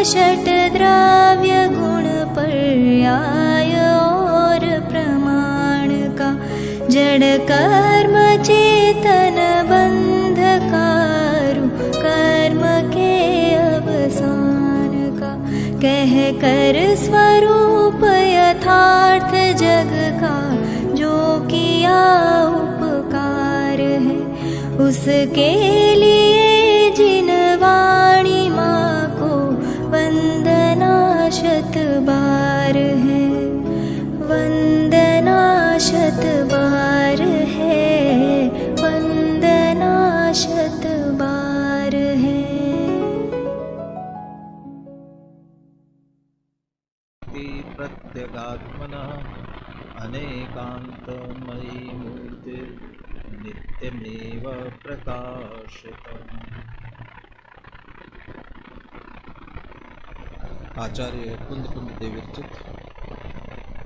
षट द्रव्य गुण पर्याय और प्रमाण का, जड़ कर्म चेतन बंध कारू कर्म के अवसान का, कह कर स्वरूप यथार्थ जग का जो किया उपकार है, उसके लिए जिन वाणी माँ को वंदना शत बार है, वंदना शत बार है, वंदना शत बार है। प्रत्यगात्मना अनेकान्तमयी मूर्ति नित्यमेव प्रकाशितम्। आचार्य कुंद देव विरचित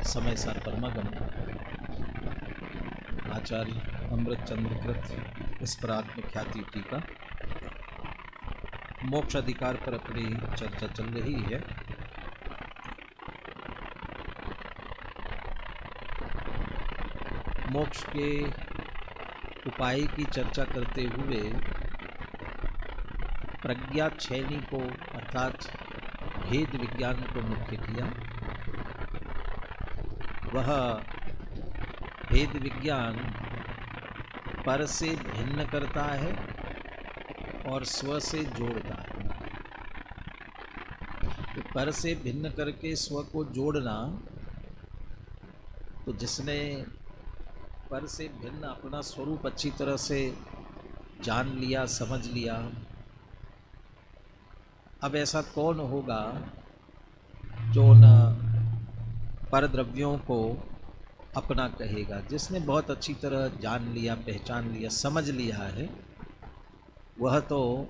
समय सार परमागम आचार्य अमृत चंद्र कृत इस पर आत्मख्याति टीका मोक्ष अधिकार पर अपनी चर्चा चल रही है। मोक्ष के उपाय की चर्चा करते हुए प्रज्ञा छैनी को अर्थात भेद विज्ञान को मुख्य किया। वह भेद विज्ञान पर से भिन्न करता है और स्व से जोड़ता है। तो पर से भिन्न करके स्व को जोड़ना, तो जिसने पर से भिन्न अपना स्वरूप अच्छी तरह से जान लिया, समझ लिया, अब ऐसा कौन होगा जो उन पर द्रव्यों को अपना कहेगा। जिसने बहुत अच्छी तरह जान लिया, पहचान लिया, समझ लिया है, वह तो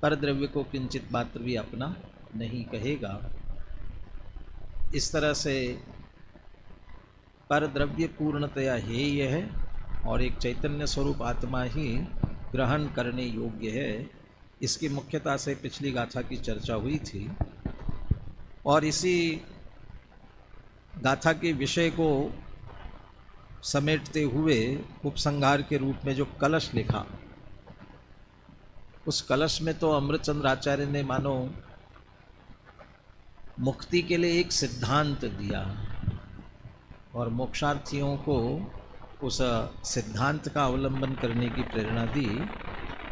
पर द्रव्य को किंचित मात्र भी अपना नहीं कहेगा। इस तरह से पर द्रव्य पूर्णतया हेय है और एक चैतन्य स्वरूप आत्मा ही ग्रहण करने योग्य है। इसकी मुख्यता से पिछली गाथा की चर्चा हुई थी और इसी गाथा के विषय को समेटते हुए उपसंहार के रूप में जो कलश लिखा, उस कलश में तो अमृतचंद्र आचार्य ने मानो मुक्ति के लिए एक सिद्धांत दिया और मोक्षार्थियों को उस सिद्धांत का अवलंबन करने की प्रेरणा दी।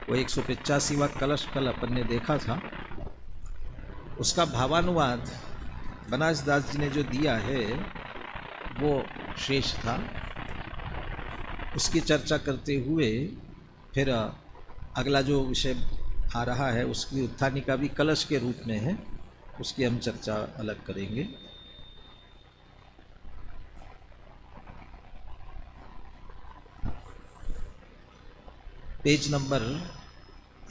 वो 185वां कलश कल अपन ने देखा था, उसका भावानुवाद बनारस दास जी ने जो दिया है वो शेष था। उसकी चर्चा करते हुए फिर अगला जो विषय आ रहा है उसकी उत्थानिका भी कलश के रूप में है, उसकी हम चर्चा अलग करेंगे। पेज नंबर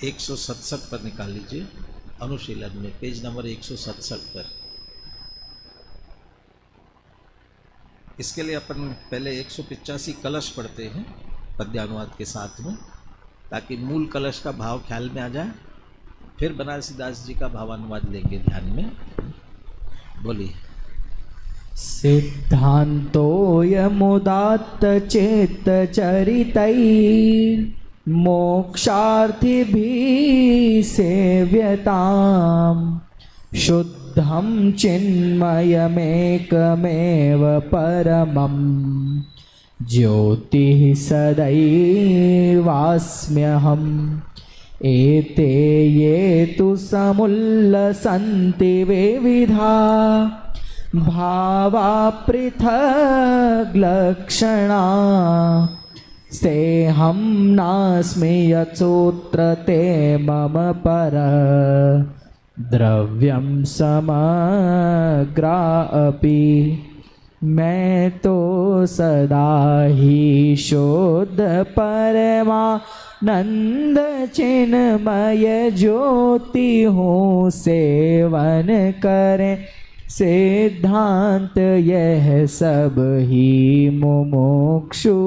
167 पर निकाल लीजिए, अनुशीलन में पेज नंबर 167 पर। इसके लिए अपन पहले 185 कलश पढ़ते हैं पद्यानुवाद के साथ में, ताकि मूल कलश का भाव ख्याल में आ जाए। फिर बनारसी दास जी का भावानुवाद लेंगे ध्यान में। बोलिए। सिद्धान्तोऽयमुदात्त चेत चरितैः मोक्षार्थिभिः सेव्यताम् शुद्धं चिन्मयमेकमेव परमं ज्योतिः सदैवास्म्यहम् एते ये तु समुल्लसन्ति विविधा भावा पृथग् लक्षणा सेहं नास्मि यत्सूत्र ते मम पर द्रव्यं समग्रा अपि मैं तो सदा ही शुद्ध परमानंद चिन्मय ज्योति हूँ सेवन करें सिद्धांत यह सब ही मुमुक्षु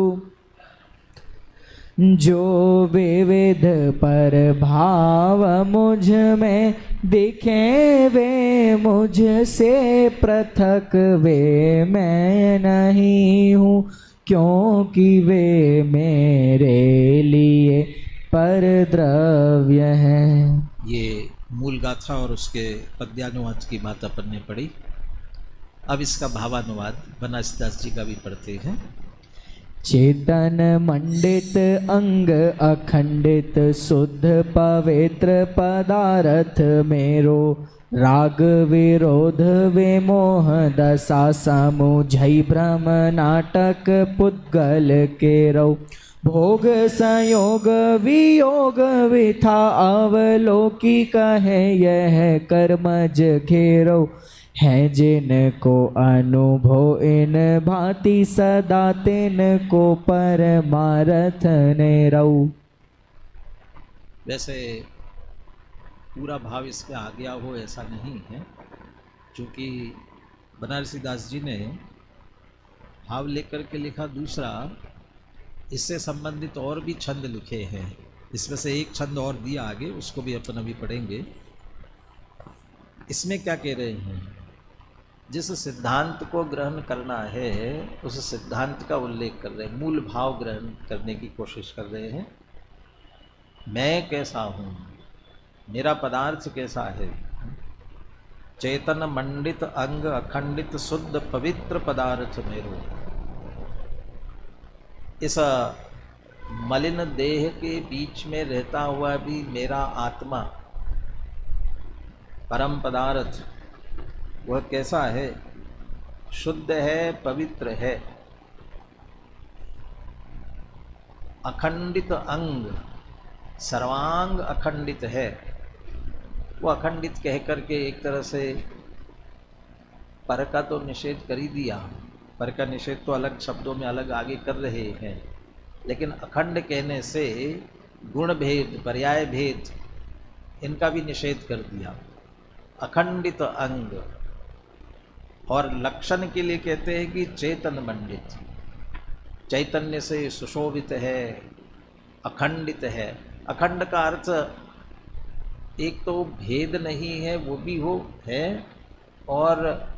जो विविध पर भाव मुझ में दिखे वे मुझसे पृथक वे मैं नहीं हूँ, क्योंकि वे मेरे लिए पर द्रव्य हैं। ये मूल गाथा और उसके पद्यानुवाद की बात अपन ने पढ़ी। अब इसका भावानुवाद बनारसीदास जी का भी पढ़ते हैं। चेतन मंडित अंग अखंडित शुद्ध पवित्र पदार्थ मेरो, राग विरोध विमोह दशा समुझई भ्रम नाटक पुद्गल केरौ, भोग संयोग वियोग विथा अवलोकी कहे यह कर्मज घेरो, है जिनको अनुभव इन भांति सदा तिनको परमार्थ निरौ। वैसे पूरा भाव इसमें आ गया हो ऐसा नहीं है, क्योंकि बनारसीदास जी ने भाव लेकर के लिखा दूसरा, इससे संबंधित और भी छंद लिखे हैं। इसमें से एक छंद और दिया आगे, उसको भी अपन अभी पढ़ेंगे। इसमें क्या कह रहे हैं, जिस सिद्धांत को ग्रहण करना है उस सिद्धांत का उल्लेख कर रहे हैं, मूल भाव ग्रहण करने की कोशिश कर रहे हैं। मैं कैसा हूँ, मेरा पदार्थ कैसा है, चेतन मंडित अंग अखंडित शुद्ध पवित्र पदार्थ मेरो। इस मलिन देह के बीच में रहता हुआ भी मेरा आत्मा परम पदार्थ वह कैसा है, शुद्ध है, पवित्र है, अखंडित अंग सर्वांग अखंडित है। वो अखंडित कह करके एक तरह से पर का तो निषेध कर ही दिया, पर का निषेध तो अलग शब्दों में अलग आगे कर रहे हैं, लेकिन अखंड कहने से गुण भेद पर्याय भेद इनका भी निषेध कर दिया। अखंडित अंग, और लक्षण के लिए कहते हैं कि चेतन मंडित, चैतन्य से सुशोभित है, अखंडित है। अखंड का अर्थ एक तो भेद नहीं है वो भी हो है, और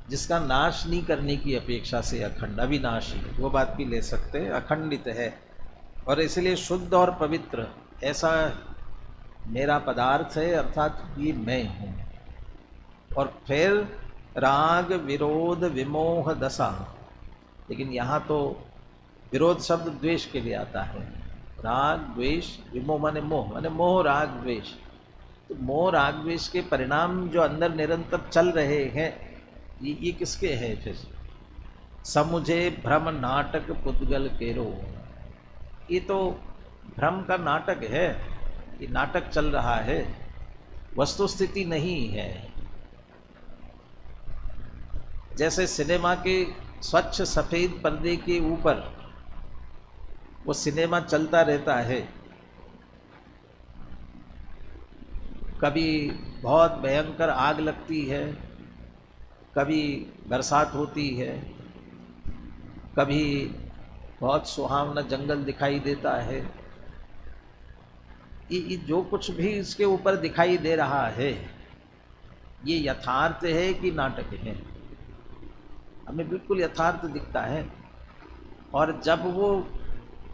जिसका नाश नहीं करने की अपेक्षा से अखंड, अविनाशी, वो बात भी ले सकते हैं। अखंडित है और इसलिए शुद्ध और पवित्र ऐसा मेरा पदार्थ है, अर्थात ये मैं हूँ। और फिर राग विरोध विमोह दशा, लेकिन यहाँ तो विरोध शब्द द्वेष के लिए आता है। राग द्वेष विमोह माने मोह, माने मोह राग द्वेष। तो मोह राग द्वेष के परिणाम जो अंदर निरंतर चल रहे हैं, ये किसके हैं फिर? समुझे भ्रम नाटक पुद्गल केरो, ये तो भ्रम का नाटक है, ये नाटक चल रहा है, वस्तु स्थिति नहीं है। जैसे सिनेमा के स्वच्छ सफेद पर्दे के ऊपर वो सिनेमा चलता रहता है, कभी बहुत भयंकर आग लगती है, कभी बरसात होती है, कभी बहुत सुहावना जंगल दिखाई देता है। ये जो कुछ भी इसके ऊपर दिखाई दे रहा है, ये यथार्थ है कि नाटक है? हमें बिल्कुल यथार्थ दिखता है। और जब वो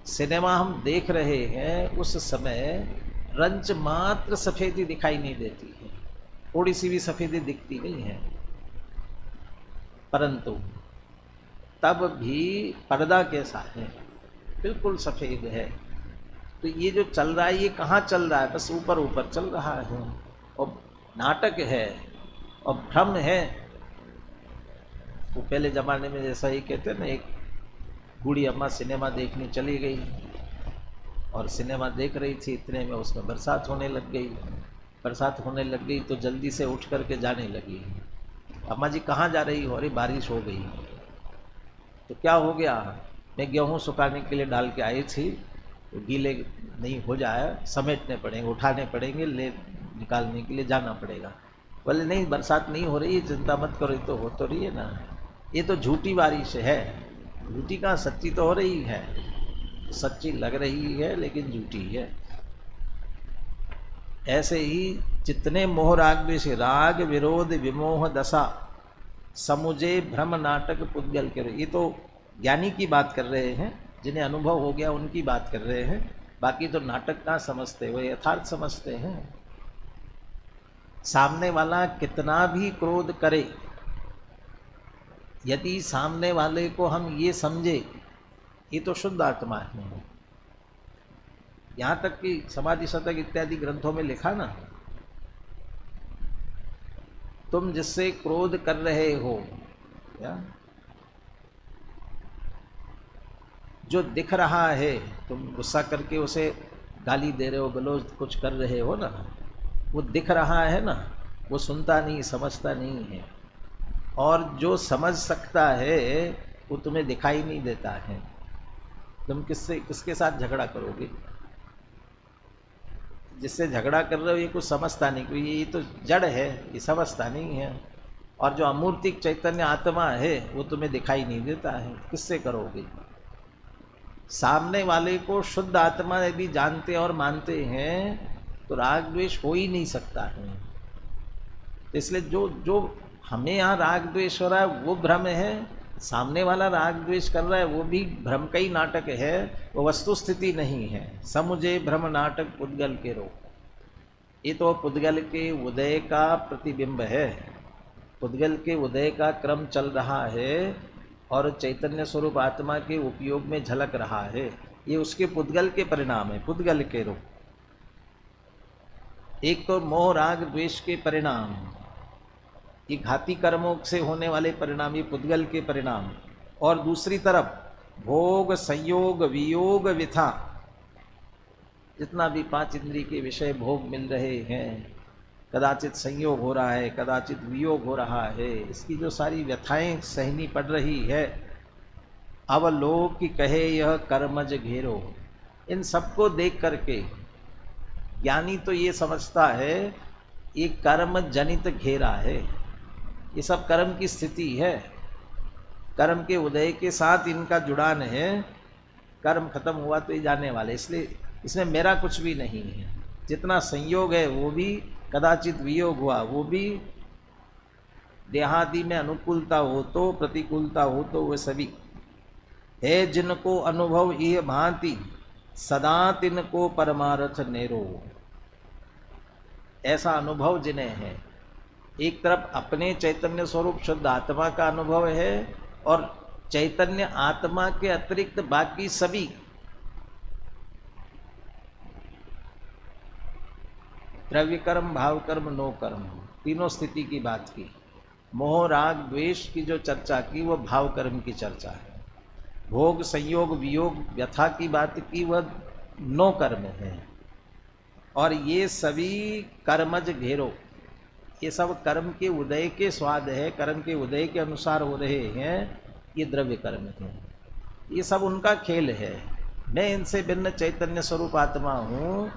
सिनेमा हम देख रहे हैं उस समय रंच मात्र सफ़ेदी दिखाई नहीं देती है, थोड़ी सी भी सफ़ेदी दिखती नहीं है, परंतु तब भी पर्दा कैसा है? बिल्कुल सफ़ेद है। तो ये जो चल रहा है ये कहाँ चल रहा है? बस ऊपर ऊपर चल रहा है, और नाटक है और भ्रम है। वो पहले ज़माने में जैसा ही कहते हैं ना, एक बूढ़ी अम्मा सिनेमा देखने चली गई और सिनेमा देख रही थी, इतने में उसमें बरसात होने लग गई। बरसात होने लग गई तो जल्दी से उठ करके जाने लगी। अम्मा जी कहाँ जा रही हो? अरे बारिश हो गई। तो क्या हो गया? मैं गेहूँ सुखाने के लिए डाल के आई थी, तो गीले नहीं हो जाए, समेटने पड़ेंगे, उठाने पड़ेंगे, ले निकालने के लिए जाना पड़ेगा। बोले नहीं बरसात नहीं हो रही है, चिंता मत करो, तो हो तो रही है ना। ये तो झूठी बारिश है, झूठी कहाँ, सच्ची तो हो रही है। सच्ची लग रही है लेकिन झूठी है। ऐसे ही जितने मोह राग द्वेष, राग विरोध विमोह दशा समुझे भ्रम नाटक पुद्गल के, ये तो ज्ञानी की बात कर रहे हैं, जिन्हें अनुभव हो गया उनकी बात कर रहे हैं। बाकी तो नाटक कहाँ समझते, वो यथार्थ समझते हैं। सामने वाला कितना भी क्रोध करे, यदि सामने वाले को हम ये समझे ये तो शुद्ध आत्मा है। यहाँ तक कि समाधि शतक इत्यादि ग्रंथों में लिखा ना, तुम जिससे क्रोध कर रहे हो या जो दिख रहा है, तुम गुस्सा करके उसे गाली दे रहे हो, गलौज कुछ कर रहे हो ना, वो दिख रहा है ना, वो सुनता नहीं समझता नहीं है। और जो समझ सकता है वो तुम्हें दिखाई नहीं देता है। तुम किसके साथ झगड़ा करोगे? जिससे झगड़ा कर रहे हो ये कुछ समझता नहीं, क्योंकि ये तो जड़ है, ये समझता नहीं है। और जो अमूर्तिक चैतन्य आत्मा है वो तुम्हें दिखाई नहीं देता है, किससे करोगे? सामने वाले को शुद्ध आत्मा यदि जानते और मानते हैं तो राग द्वेष हो ही नहीं सकता है। तो इसलिए जो हमें यहाँ राग द्वेष हो रहा है वो भ्रम है, सामने वाला राग द्वेष कर रहा है वो भी भ्रम का ही नाटक है, वो वस्तु स्थिति नहीं है। समुझे भ्रम नाटक पुद्गल के रो, ये तो पुद्गल के उदय का प्रतिबिंब है। पुद्गल के उदय का क्रम चल रहा है और चैतन्य स्वरूप आत्मा के उपयोग में झलक रहा है, ये उसके पुद्गल के परिणाम है। पुद्गल के रो, एक तो मोह राग द्वेष के परिणाम, ये घाती कर्मों से होने वाले परिणाम, ये पुद्गल के परिणाम। और दूसरी तरफ भोग संयोग वियोग विथा, जितना भी पांच इंद्रिय के विषय भोग मिल रहे हैं, कदाचित संयोग हो रहा है, कदाचित वियोग हो रहा है, इसकी जो सारी व्यथाएं सहनी पड़ रही है, अवलोक की कहे यह कर्मज घेरो, इन सबको देख करके ज्ञानी तो ये समझता है ये कर्म जनित घेरा है, ये सब कर्म की स्थिति है, कर्म के उदय के साथ इनका जुड़ान है, कर्म खत्म हुआ तो ये जाने वाले, इसलिए इसमें मेरा कुछ भी नहीं है। जितना संयोग है वो भी, कदाचित वियोग हुआ वो भी, देहादि में अनुकूलता हो तो प्रतिकूलता हो तो वो सभी है। जिनको अनुभव ये भांति सदा तिनको परमार्थ नेरो, ऐसा अनुभव जिन्हें है, एक तरफ अपने चैतन्य स्वरूप शुद्ध आत्मा का अनुभव है और चैतन्य आत्मा के अतिरिक्त बाकी सभी द्रव्य कर्म, भाव कर्म, नो कर्म, तीनों स्थिति की बात की। मोह राग द्वेष की जो चर्चा की वो भाव कर्म की चर्चा है। भोग संयोग वियोग व्यथा की बात की वह नो कर्म है। और ये सभी कर्मज घेरो, ये सब कर्म के उदय के स्वाद है, कर्म के उदय के अनुसार हो रहे हैं, ये द्रव्य कर्म है, ये सब उनका खेल है। मैं इनसे भिन्न चैतन्य स्वरूप आत्मा हूँ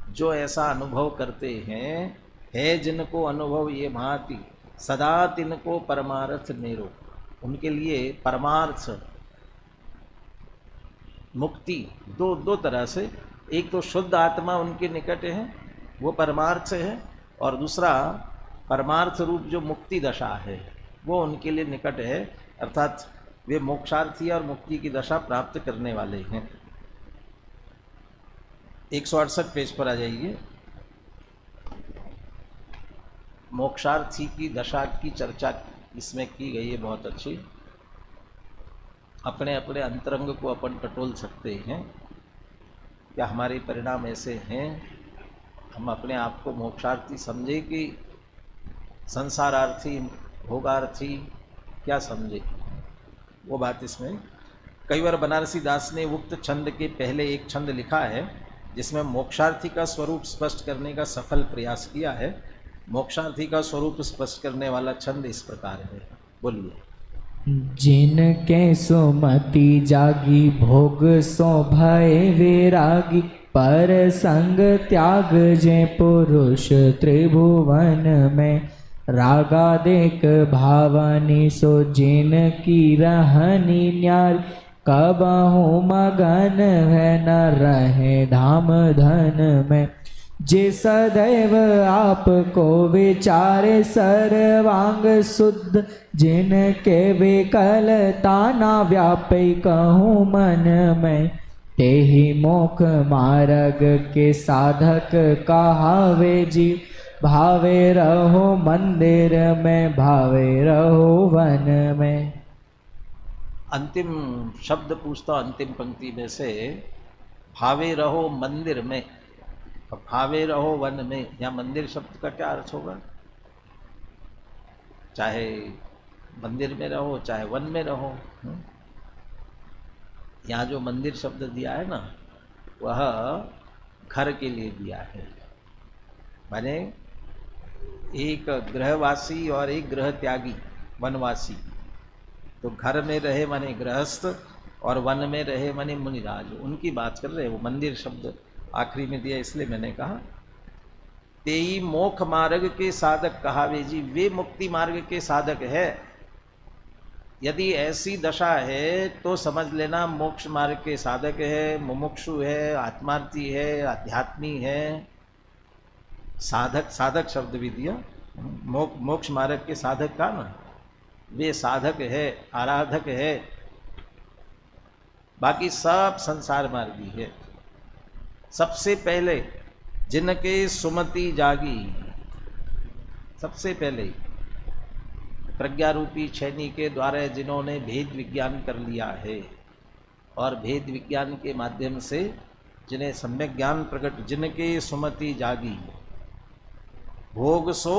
जो ऐसा अनुभव करते हैं। है जिनको अनुभव ये भांति सदा तिनको परमार्थ नेरो, उनके लिए परमार्थ मुक्ति दो तरह से, एक तो शुद्ध आत्मा उनके निकट है वो परमार्थ है, और दूसरा परमार्थ रूप जो मुक्ति दशा है वो उनके लिए निकट है, अर्थात वे मोक्षार्थी और मुक्ति की दशा प्राप्त करने वाले हैं। 168 पेज पर आ जाइए। मोक्षार्थी की दशा की चर्चा इसमें की गई है, बहुत अच्छी। अपने अपने अंतरंग को अपन टटोल सकते हैं, क्या हमारे परिणाम ऐसे हैं, हम अपने आप को मोक्षार्थी समझे कि संसारार्थी भोगार्थी, क्या समझे, वो बात इसमें। कई बार बनारसी दास ने उक्त छंद के पहले एक छंद लिखा है जिसमें मोक्षार्थी का स्वरूप स्पष्ट करने का सफल प्रयास किया है। मोक्षार्थी का स्वरूप स्पष्ट करने वाला छंद इस प्रकार है, बोलिए। जिनके सुमति जागी भोग सो भय विरागी, पर संग त्याग जे पुरुष त्रिभुवन में, रागादेक भावनी सो जिन की रहनी न्यारी, कबहु मगन है न रहे धाम धन में। जे सदैव आपको विचारे सर्वांग शुद्ध, जिनके विकलता ना व्यापे कहूँ मन में। तेहि मोक्ष मार्ग के साधक कहावे जी, भावे रहो मंदिर में भावे रहो वन में। अंतिम शब्द पूछता अंतिम पंक्ति में से, भावे रहो मंदिर में, भावे रहो वन में। या मंदिर शब्द का क्या अर्थ होगा? चाहे मंदिर में रहो चाहे वन में रहो। यहाँ जो मंदिर शब्द दिया है ना, वह घर के लिए दिया है। माने एक गृहवासी और एक गृह त्यागी वनवासी, तो घर में रहे माने गृहस्थ और वन में रहे माने मुनिराज, उनकी बात कर रहे हैं। वो मंदिर शब्द आखिरी में दिया, इसलिए मैंने कहा तेई मोक्ष मार्ग के साधक कहावे जी, वे मुक्ति मार्ग के साधक है। यदि ऐसी दशा है तो समझ लेना मोक्ष मार्ग के साधक है, मुमुक्षु है, आत्मार्थी है, आध्यात्मी है। साधक, साधक शब्द भी दिया, मोक्ष मार्ग के साधक का ना, वे साधक है, आराधक है। बाकी सब संसार मार्गी है। सबसे पहले जिनके सुमति जागी, सबसे पहले प्रज्ञा रूपी छैनी के द्वारा जिन्होंने भेद विज्ञान कर लिया है और भेद विज्ञान के माध्यम से जिन्हें सम्यक ज्ञान प्रकट, जिनके सुमति जागी भोग सो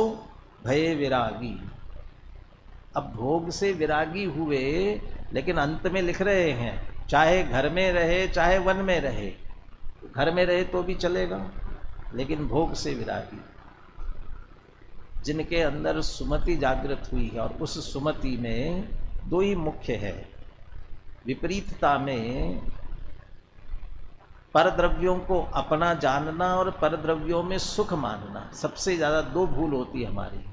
भये विरागी। अब भोग से विरागी हुए, लेकिन अंत में लिख रहे हैं चाहे घर में रहे चाहे वन में रहे, घर में रहे तो भी चलेगा, लेकिन भोग से विरागी। जिनके अंदर सुमति जागृत हुई है, और उस सुमति में दो ही मुख्य है। विपरीतता में परद्रव्यों को अपना जानना और परद्रव्यों में सुख मानना, सबसे ज़्यादा दो भूल होती है हमारी।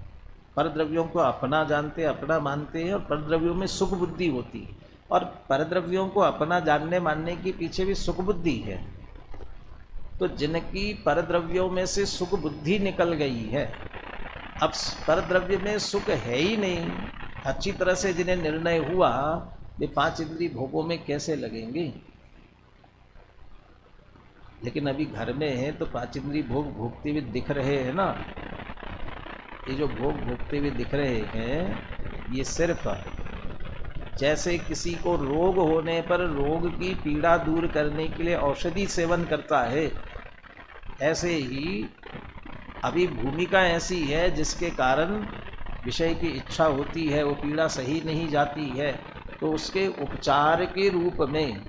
परद्रव्यों को अपना जानते, अपना मानते हैं, और परद्रव्यों में सुख बुद्धि होती है। और परद्रव्यों को अपना जानने मानने के पीछे भी सुख बुद्धि है। तो जिनकी परद्रव्यों में से सुख बुद्धि निकल गई है, अब परद्रव्य में सुख है ही नहीं, अच्छी तरह से जिन्हें निर्णय हुआ वे पांच इंद्रिय भोगों में कैसे लगेंगे। लेकिन अभी घर में है तो पांच इंद्रिय भोग भोगते हुए दिख रहे हैं ना। ये जो भोग भोगते हुए दिख रहे हैं, ये सिर्फ जैसे किसी को रोग होने पर रोग की पीड़ा दूर करने के लिए औषधि सेवन करता है, ऐसे ही अभी भूमिका ऐसी है जिसके कारण विषय की इच्छा होती है, वो पीड़ा सही नहीं जाती है, तो उसके उपचार के रूप में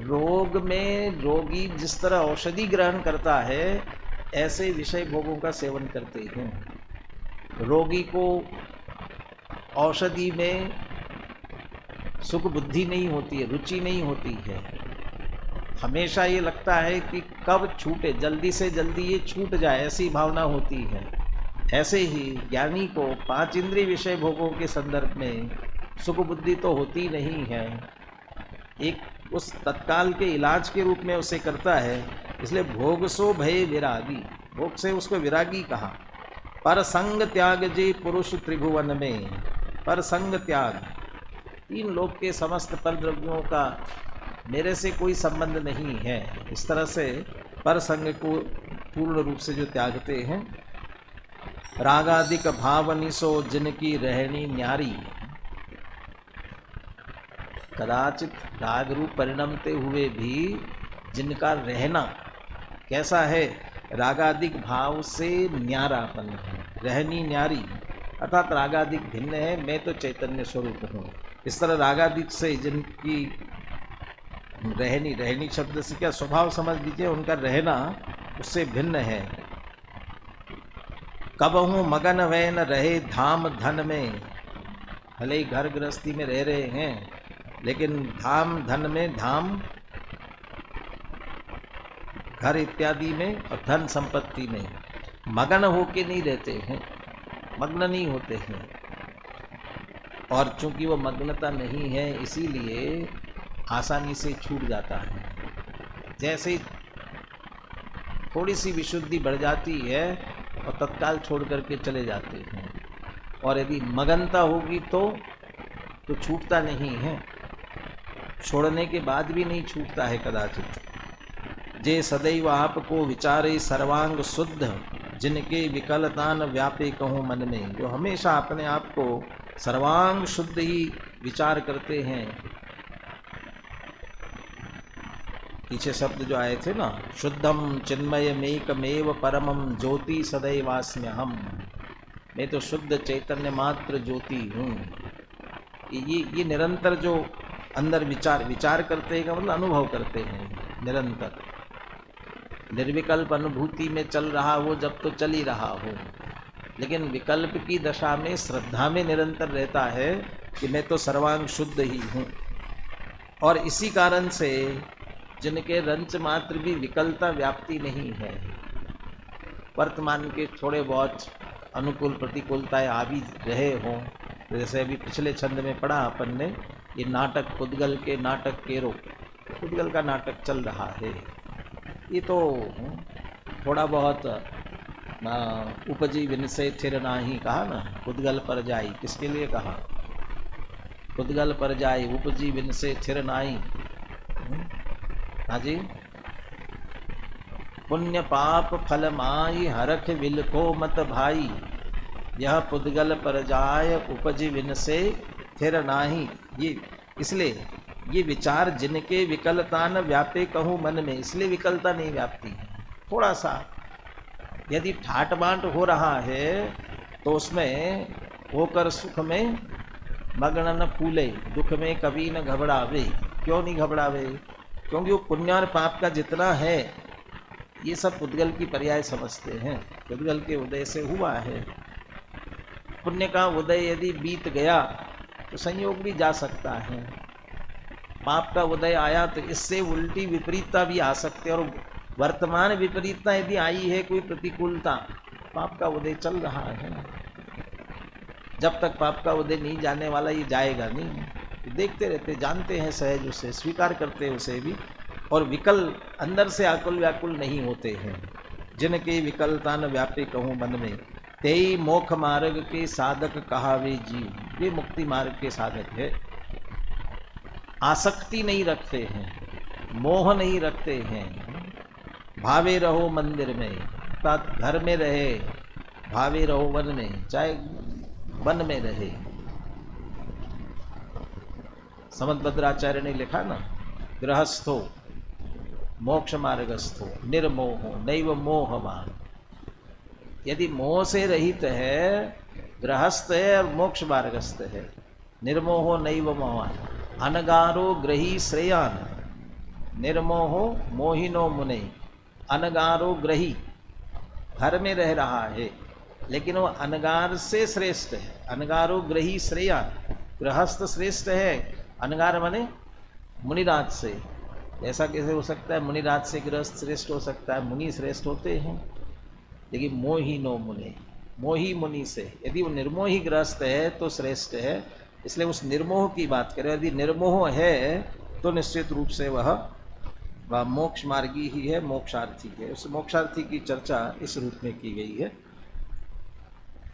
रोग में रोगी जिस तरह औषधि ग्रहण करता है, ऐसे विषय भोगों का सेवन करते हैं। रोगी को औषधि में सुख बुद्धि नहीं होती है, रुचि नहीं होती है। हमेशा ये लगता है कि कब छूटे, जल्दी से जल्दी ये छूट जाए, ऐसी भावना होती है। ऐसे ही ज्ञानी को पांच इंद्रिय विषय भोगों के संदर्भ में सुख बुद्धि तो होती नहीं है, एक उस तत्काल के इलाज के रूप में उसे करता है। इसलिए भोग सो भय विरागी, भोग से उसको विरागी कहा। पर संग त्याग जे पुरुष त्रिभुवन में, पर संग त्याग, तीन लोक के समस्त परद्रव्यों का मेरे से कोई संबंध नहीं है, इस तरह से पर संग को पूर्ण रूप से जो त्यागते हैं। रागादिक भावनिसो जिनकी रहनी न्यारी, कदाचित राग रूप परिणमते हुए भी जिनका रहना कैसा है, रागादिक भाव से न्यारापन है, रहनी न्यारी, अर्थात रागादिक भिन्न है, मैं तो चैतन्य स्वरूप हूँ। इस तरह रागादिक से जिनकी रहनी, रहनी शब्द से क्या स्वभाव समझ लीजिए, उनका रहना उससे भिन्न है। कबहू मगन वह न रहे धाम धन में, भले ही घर गृहस्थी में रह रहे हैं, लेकिन धाम धन में, धाम घर इत्यादि में और धन संपत्ति में मगन होके नहीं रहते हैं, मग्न नहीं होते हैं। और चूंकि वो मग्नता नहीं है, इसीलिए आसानी से छूट जाता है। जैसे ही थोड़ी सी विशुद्धि बढ़ जाती है और तत्काल छोड़ करके चले जाते हैं, और यदि मगनता होगी तो छूटता नहीं है, छोड़ने के बाद भी नहीं छूटता है कदाचित। जे सदैव आपको विचारे सर्वांग शुद्ध, जिनके विकलतान व्यापे कहूँ मन में, जो हमेशा अपने आप को सर्वांग शुद्ध ही विचार करते हैं। पीछे शब्द जो आए थे ना, शुद्धम चिन्मयमेकमेव परमम ज्योति सदैवास्म्य हम, मैं तो शुद्ध चैतन्य मात्र ज्योति हूँ। ये निरंतर जो अंदर विचार करते हैं का मतलब अनुभव करते हैं निरंतर। निर्विकल्प अनुभूति में चल रहा हो जब तो चल ही रहा हो, लेकिन विकल्प की दशा में श्रद्धा में निरंतर रहता है कि मैं तो सर्वांग शुद्ध ही हूँ। और इसी कारण से जिनके रंच मात्र भी विकलता व्याप्ति नहीं है, वर्तमान के थोड़े बहुत अनुकूल प्रतिकूलताएं आ भी रहे हों, जैसे अभी पिछले छंद में पढ़ा अपन ने, ये नाटक पुद्गल के नाटक केरो, पुद्गल का नाटक चल रहा है। ये तो थोड़ा बहुत उपजी विनसे थिर नाही कहा ना, पुद्गल पर जाई, किसके लिए कहा? पुद्गल पर जाई उपजी विनसे थिर नाही। हाँ जी, पुण्य पाप फल माई हरख विल को मत भाई, यह पुद्गल पर जाय उपजी विनसे थिर नाही। ये इसलिए ये विचार जिनके विकलता न व्यापे कहूँ मन में, इसलिए विकलता नहीं व्यापती है। थोड़ा सा यदि ठाट बांट हो रहा है तो उसमें होकर सुख में मग्न न फूले, दुख में कभी न घबरावे। क्यों नहीं घबरावे? क्योंकि वो पुण्य और पाप का जितना है ये सब पुद्गल की पर्याय समझते हैं, पुद्गल के उदय से हुआ है। पुण्य का उदय यदि बीत गया तो संयोग भी जा सकता है, पाप का उदय आया तो इससे उल्टी विपरीतता भी आ सकती है। और वर्तमान विपरीतता यदि आई है, कोई प्रतिकूलता, पाप का उदय चल रहा है। जब तक पाप का उदय नहीं जाने वाला, ये जाएगा नहीं। देखते रहते, जानते हैं सहज उसे, स्वीकार करते हैं उसे भी, और विकल अंदर से आकुल व्याकुल नहीं होते हैं। जिनके विकलता न व्यापे कहूँ मन में, तेई मोक्ष मार्ग के साधक कहावे जीव, वे मुक्ति मार्ग के साधक है। आसक्ति नहीं रखते हैं, मोह नहीं रखते हैं। भावे रहो मंदिर में, अर्थात घर में रहे, भावे रहो वन में, चाहे वन में रहे। समदभद्राचार्य ने लिखा ना, गृहस्थो मोक्ष मार्गस्थो निर्मोहो नैव मोहवान। यदि मोह से रहित है, गृहस्थ है और मोक्ष मार्गस्थ है, निर्मोहो नैव मोहवान। अनगारो ग्रही श्रेयान, निर्मोहो मोहिनो मुने। अनगारो ग्रही, घर में रह रहा है लेकिन वो अनगार से श्रेष्ठ है। अनगारो ग्रही श्रेयान, गृहस्थ श्रेष्ठ है, अनगार माने मुनिराज से। ऐसा कैसे हो सकता है? मुनिराज से गृहस्थ श्रेष्ठ हो सकता है? मुनि श्रेष्ठ होते हैं, लेकिन मोही नो मुने, मोही मुनि से। यदि वो निर्मोही गृहस्थ है तो श्रेष्ठ है, इसलिए उस निर्मोह की बात करें। यदि निर्मोह है तो निश्चित रूप से वह मोक्ष मार्गी ही है, मोक्षार्थी है। उस मोक्षार्थी की चर्चा इस रूप में की गई है।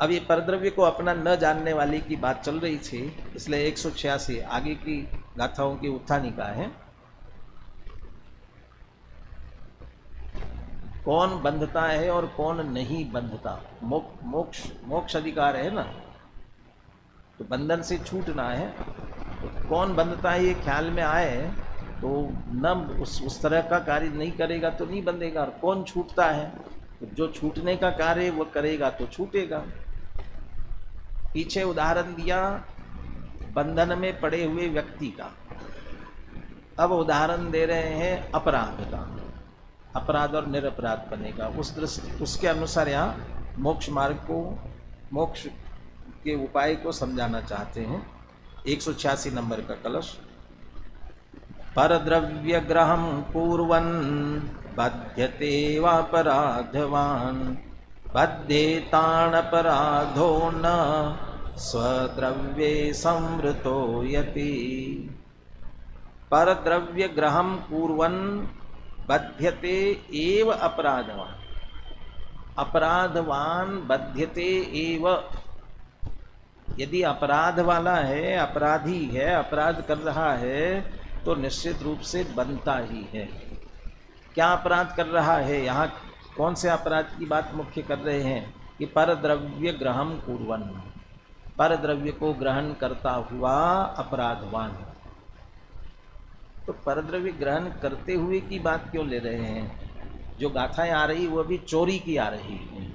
अब ये परद्रव्य को अपना न जानने वाले की बात चल रही थी, इसलिए 186 आगे की गाथाओं की उत्थानिका है। कौन बंधता है और कौन नहीं बंधता। मोक्ष अधिकार है ना, तो बंधन से छूटना है। तो कौन बंधता है ये ख्याल में आए तो न उस तरह का कार्य नहीं करेगा तो नहीं बंधेगा। और कौन छूटता है, तो जो छूटने का कार्य वो करेगा तो छूटेगा। पीछे उदाहरण दिया बंधन में पड़े हुए व्यक्ति का, अब उदाहरण दे रहे हैं अपराध का, अपराध और निरपराध बनेगा। उस दृष्टि उसके अनुसार यहाँ मोक्ष मार्ग को, मोक्ष के उपाय को समझाना चाहते हैं। 186 नंबर का कलश। परद्रव्य ग्रहं कुर्वन् बध्यते वापराधवान्, बध्येतानपराधो न स्वद्रव्ये संवृतो यति। परद्रव्य ग्रहम कुर्वन् बध्यते एव अपराधवान। अपराधवान बध्यते एव, यदि अपराध वाला है, अपराधी है, अपराध कर रहा है तो निश्चित रूप से बनता ही है। क्या अपराध कर रहा है, यहाँ कौन से अपराध की बात मुख्य कर रहे हैं कि परद्रव्य ग्रहम कुर्वन्, परद्रव्य को ग्रहण करता हुआ अपराधवान। तो परद्रव्य ग्रहण करते हुए की बात क्यों ले रहे हैं? जो गाथाएं आ रही वो भी चोरी की आ रही है,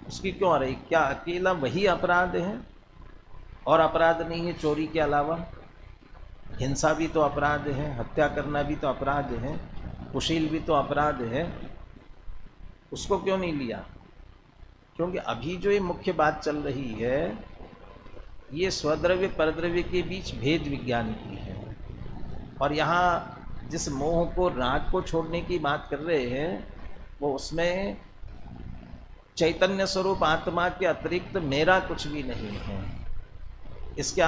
उसकी क्यों आ रही? क्या अकेला वही अपराध है और अपराध नहीं है चोरी के अलावा? हिंसा भी तो अपराध है, हत्या करना भी तो अपराध है, कुशील भी तो अपराध है, उसको क्यों नहीं लिया? क्योंकि अभी जो ये मुख्य बात चल रही है ये स्वद्रव्य परद्रव्य के बीच भेद विज्ञान की है। और यहाँ जिस मोह को, राग को छोड़ने की बात कर रहे हैं वो उसमें चैतन्य स्वरूप आत्मा के अतिरिक्त मेरा कुछ भी नहीं है। इसके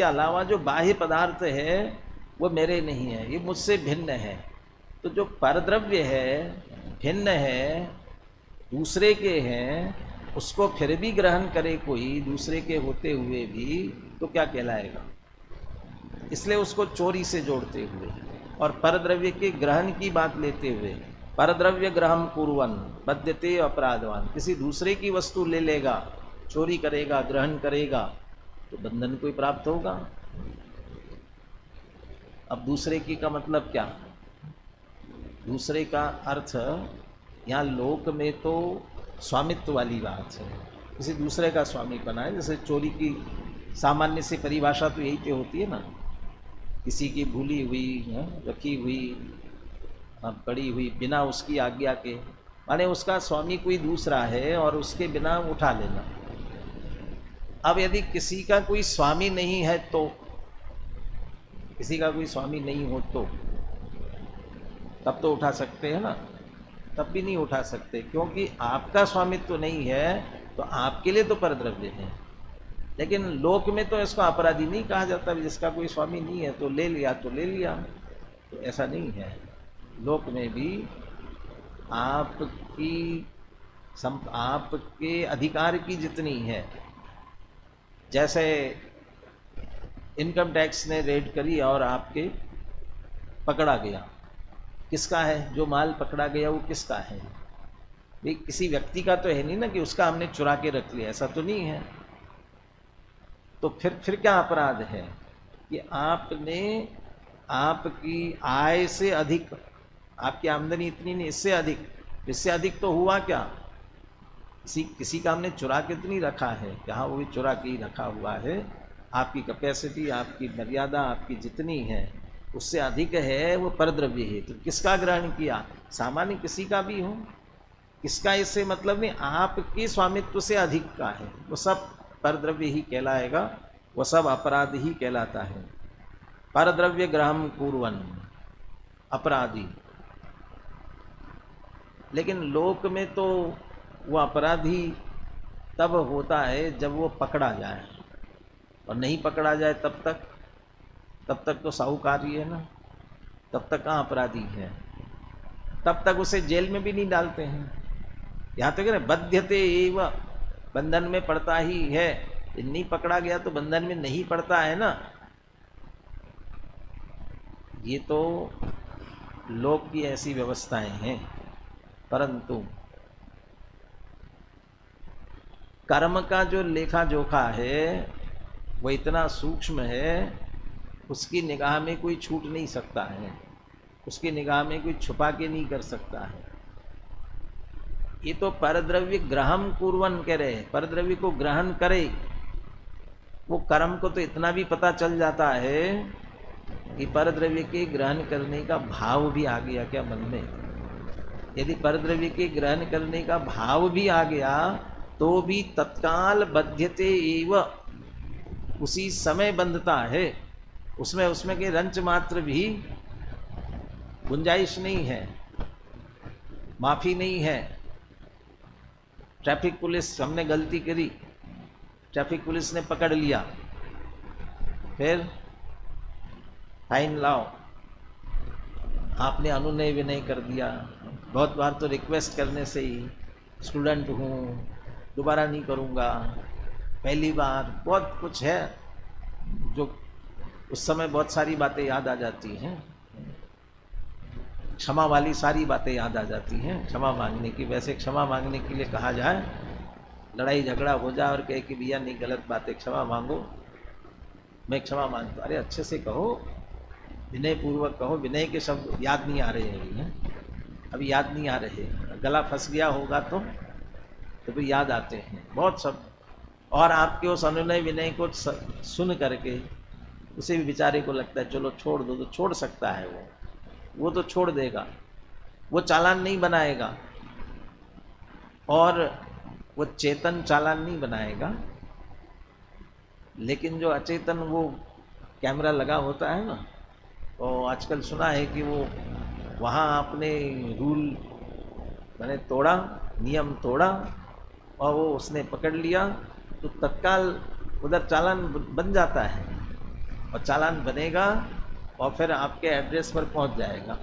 अलावा जो बाह्य पदार्थ है वो मेरे नहीं है, ये मुझसे भिन्न है। तो जो परद्रव्य है, भिन्न है, दूसरे के हैं, उसको फिर भी ग्रहण करे कोई दूसरे के होते हुए भी, तो क्या कहलाएगा? इसलिए उसको चोरी से जोड़ते हुए और परद्रव्य के ग्रहण की बात लेते हुए, परद्रव्य ग्रहम कुर्वन् बध्यते अपराधवान, किसी दूसरे की वस्तु ले लेगा, चोरी करेगा, ग्रहण करेगा तो बंधन को ही प्राप्त होगा। अब दूसरे की का मतलब क्या? दूसरे का अर्थ यहाँ लोक में तो स्वामित्व वाली बात है, किसी दूसरे का स्वामी बना है। जैसे चोरी की सामान्य सी परिभाषा तो यही तो होती है ना, किसी की भूली हुई, रखी हुई, पड़ी हुई बिना उसकी आज्ञा के, माने उसका स्वामी कोई दूसरा है और उसके बिना उठा लेना। अब यदि किसी का कोई स्वामी नहीं है तो, किसी का कोई स्वामी नहीं हो तो तब तो उठा सकते हैं ना, तब भी नहीं उठा सकते क्योंकि आपका स्वामित्व तो नहीं है, तो आपके लिए तो परद्रव्य है। लेकिन लोक में तो इसको अपराधी नहीं कहा जाता, जिसका कोई स्वामी नहीं है तो ले लिया तो ले लिया, तो ऐसा नहीं है। लोक में भी आपके अधिकार की जितनी है, जैसे इनकम टैक्स ने रेड करी और आपके पकड़ा गया, किसका है? जो माल पकड़ा गया वो किसका है? भाई किसी व्यक्ति का तो है नहीं ना कि उसका हमने चुरा के रख लिया, ऐसा तो नहीं है। तो फिर क्या अपराध है कि आपने आपकी आय से अधिक, आपकी आमदनी इतनी नहीं, इससे अधिक तो हुआ क्या? किसी का हमने चुरा के तो नहीं रखा है, जहाँ वो भी चुरा के ही रखा हुआ है। आपकी कैपेसिटी, आपकी मर्यादा, आपकी जितनी है उससे अधिक है, वो परद्रव्य है। तो किसका ग्रहण किया? सामान्य किसी का भी हो, किसका इससे मतलब नहीं, आपके स्वामित्व से अधिक का है, वो सब परद्रव्य ही कहलाएगा, वो सब अपराध ही कहलाता है। परद्रव्य ग्रहम कुर्वन्, अपराधी। लेकिन लोक में तो वो अपराधी तब होता है जब वो पकड़ा जाए, और नहीं पकड़ा जाए तब तक तो साहूकारी है ना, तब तक कहाँ अपराधी है, तब तक उसे जेल में भी नहीं डालते हैं। यहाँ तक है बध्यते एव, बंधन में पड़ता ही है, नहीं पकड़ा गया तो बंधन में नहीं पड़ता है ना। ये तो लोक की ऐसी व्यवस्थाएं हैं, परंतु कर्म का जो लेखा जोखा है वो इतना सूक्ष्म है, उसकी निगाह में कोई छूट नहीं सकता है, उसकी निगाह में कोई छुपा के नहीं कर सकता है। ये तो परद्रव्य ग्रहम कुर्वन् कह रहे हैं, परद्रव्य को ग्रहण करे, वो कर्म को तो इतना भी पता चल जाता है कि परद्रव्य के ग्रहण करने का भाव भी आ गया क्या मन में। यदि परद्रव्य के ग्रहण करने का भाव भी आ गया तो भी तत्काल बध्यते एव, उसी समय बंधता है, उसमें के रंच मात्र भी गुंजाइश नहीं है, माफी नहीं है। ट्रैफिक पुलिस, हमने गलती करी, ट्रैफिक पुलिस ने पकड़ लिया, फिर फाइन लाओ, आपने अनुनय विनय कर दिया। बहुत बार तो रिक्वेस्ट करने से ही, स्टूडेंट हूँ, दोबारा नहीं करूँगा, पहली बार, बहुत कुछ है जो उस समय बहुत सारी बातें याद आ जाती हैं, क्षमा वाली सारी बातें याद आ जाती हैं क्षमा मांगने की। वैसे क्षमा मांगने के लिए कहा जाए, लड़ाई झगड़ा हो जाए और कहे कि भैया नहीं, गलत बात है, क्षमा मांगो, मैं क्षमा मांगता, अरे अच्छे से कहो, विनय पूर्वक कहो। विनय के शब्द याद नहीं आ रहे हैं अभी याद नहीं आ रहे, गला फंस गया होगा तो फिर याद आते हैं बहुत शब्द। और आपके उस अनुनय विनय को सुन करके उसे भी बेचारे को लगता है चलो छोड़ दो, तो छोड़ सकता है वो तो छोड़ देगा, वो चालान नहीं बनाएगा, और वो चेतन चालान नहीं बनाएगा। लेकिन जो अचेतन, वो कैमरा लगा होता है ना, तो आजकल सुना है कि वो वहाँ आपने रूल मैंने तोड़ा, नियम तोड़ा, और वो उसने पकड़ लिया तो तत्काल उधर चालान बन जाता है, और चालान बनेगा और फिर आपके एड्रेस पर पहुंच जाएगा।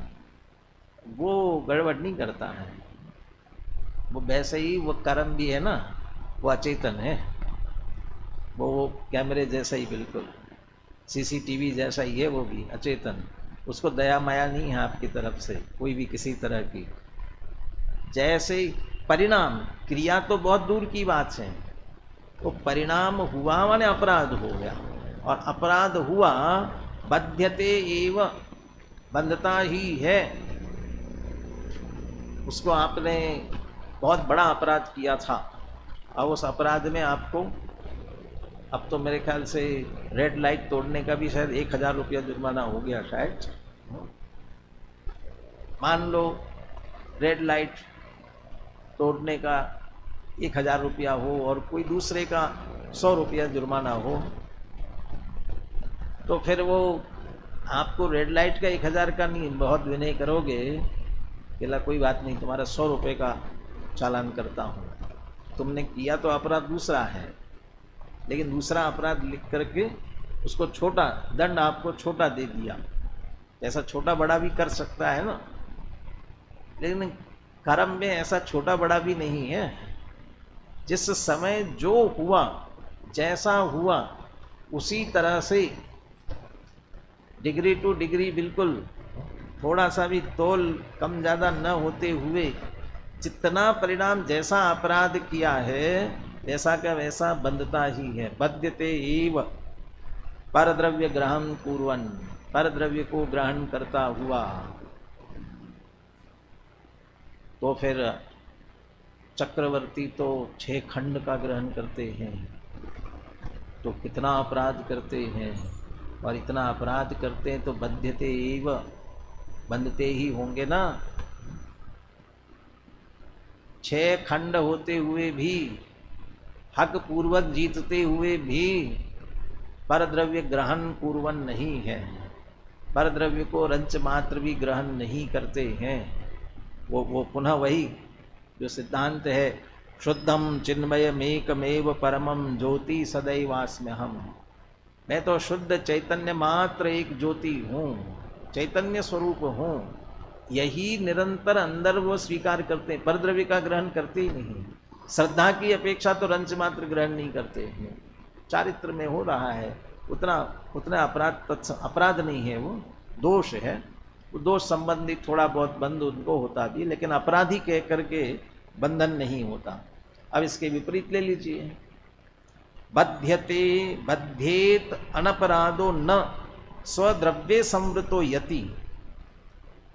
वो गड़बड़ नहीं करता है, वो वैसे ही वो कर्म भी है ना, वो अचेतन है, वो कैमरे जैसा ही, बिल्कुल सीसीटीवी जैसा ही है, वो भी अचेतन। उसको दया माया नहीं है आपकी तरफ से कोई भी किसी तरह की। जैसे परिणाम, क्रिया तो बहुत दूर की बात है, तो परिणाम हुआ माने अपराध हो गया, और अपराध हुआ बध्यते एव, बंधता ही है। उसको आपने बहुत बड़ा अपराध किया था, और उस अपराध में आपको, अब तो मेरे ख्याल से रेड लाइट तोड़ने का भी शायद 1000 रुपया जुर्माना हो गया शायद। मान लो रेड लाइट तोड़ने का 1000 रुपया हो और कोई दूसरे का 100 रुपया जुर्माना हो, तो फिर वो आपको रेड लाइट का 1000 का नहीं, बहुत विनय करोगे कि कोई बात नहीं, तुम्हारा 100 रुपये का चालान करता हूँ। तुमने किया तो अपराध दूसरा है, लेकिन दूसरा अपराध लिख करके उसको छोटा दंड आपको छोटा दे दिया। ऐसा छोटा बड़ा भी कर सकता है ना, लेकिन कर्म में ऐसा छोटा बड़ा भी नहीं है। जिस समय जो हुआ, जैसा हुआ, उसी तरह से डिग्री टू डिग्री, बिल्कुल थोड़ा सा भी तोल कम ज़्यादा न होते हुए, जितना परिणाम, जैसा अपराध किया है वैसा का वैसा बंधता ही है। बध्यते एव, परद्रव्य ग्रहण कुर्वन्, परद्रव्य को ग्रहण करता हुआ। तो फिर चक्रवर्ती तो 6 खंड का ग्रहण करते हैं, तो कितना अपराध करते हैं, और इतना अपराध करते हैं तो बध्यते एव, बंधते ही होंगे ना। 6 खंड होते हुए भी, हक पूर्वक जीतते हुए भी परद्रव्य ग्रहण कुर्वन् नहीं है, परद्रव्य को रंच मात्र भी ग्रहण नहीं करते हैं। वो पुनः वही जो सिद्धांत है, शुद्धम चिन्मयमेकमेव परमं ज्योति सदैवास्म्यहम्, मैं तो शुद्ध चैतन्य मात्र एक ज्योति हूँ, चैतन्य स्वरूप हूँ। यही निरंतर अंदर वो स्वीकार करते हैं, परद्रव्य का ग्रहण करते ही नहीं। श्रद्धा की अपेक्षा तो रंच मात्र ग्रहण नहीं करते हैं। चारित्र में हो रहा है उतना अपराध नहीं है, वो दोष है, वो दोष संबंधी थोड़ा बहुत बंध उनको होता भी, लेकिन अपराधी कह करके बंधन नहीं होता। अब इसके विपरीत ले लीजिए, बध्यते बध्येत अनपराधो न स्वद्रव्ये संवृतो यति,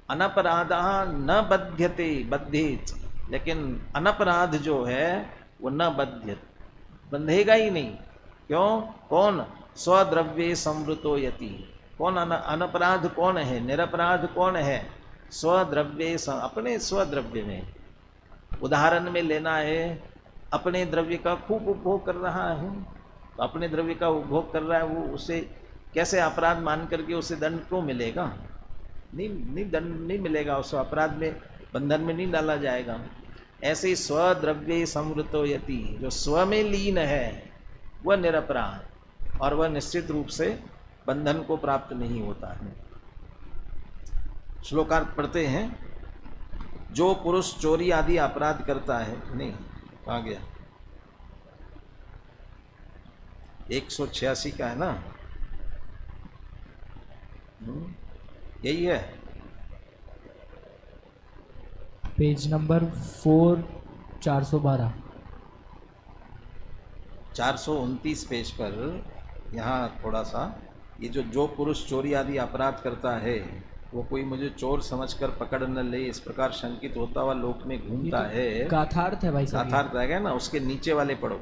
अनपराधा न बध्यते बध्येत, लेकिन अनपराध जो है वो न बध्यत, बंधेगा ही नहीं। क्यों? कौन? स्वद्रव्ये संवृतो यति। कौन अनपराध कौन है? निरपराध कौन है? स्वद्रव्ये, अपने स्वद्रव्य में। उदाहरण में लेना है, अपने द्रव्य का खूब उपभोग कर रहा है, तो अपने द्रव्य का उपभोग कर रहा है, वो उसे कैसे अपराध मान करके उसे दंड क्यों मिलेगा? नहीं दंड नहीं मिलेगा, उस अपराध में, बंधन में नहीं डाला जाएगा। ऐसे ही स्वद्रव्ये संवृतो यति, जो स्व में लीन है वह निरपराध, और वह निश्चित रूप से बंधन को प्राप्त नहीं होता है। श्लोकार्थ पढ़ते हैं। जो पुरुष चोरी आदि अपराध करता है, नहीं कहाँ गया, 186 का है ना, यही है, पेज नंबर 4, 412, 429 पेज पर। यहाँ थोड़ा सा ये जो पुरुष चोरी आदि अपराध करता है वो कोई मुझे चोर समझकर पकड़ न ले, इस प्रकार शंकित होता हुआ लोक में घूमता है। गाथार्थ है भाई साहब, गाथार्थ रहेगा ना, उसके नीचे वाले पढ़ो।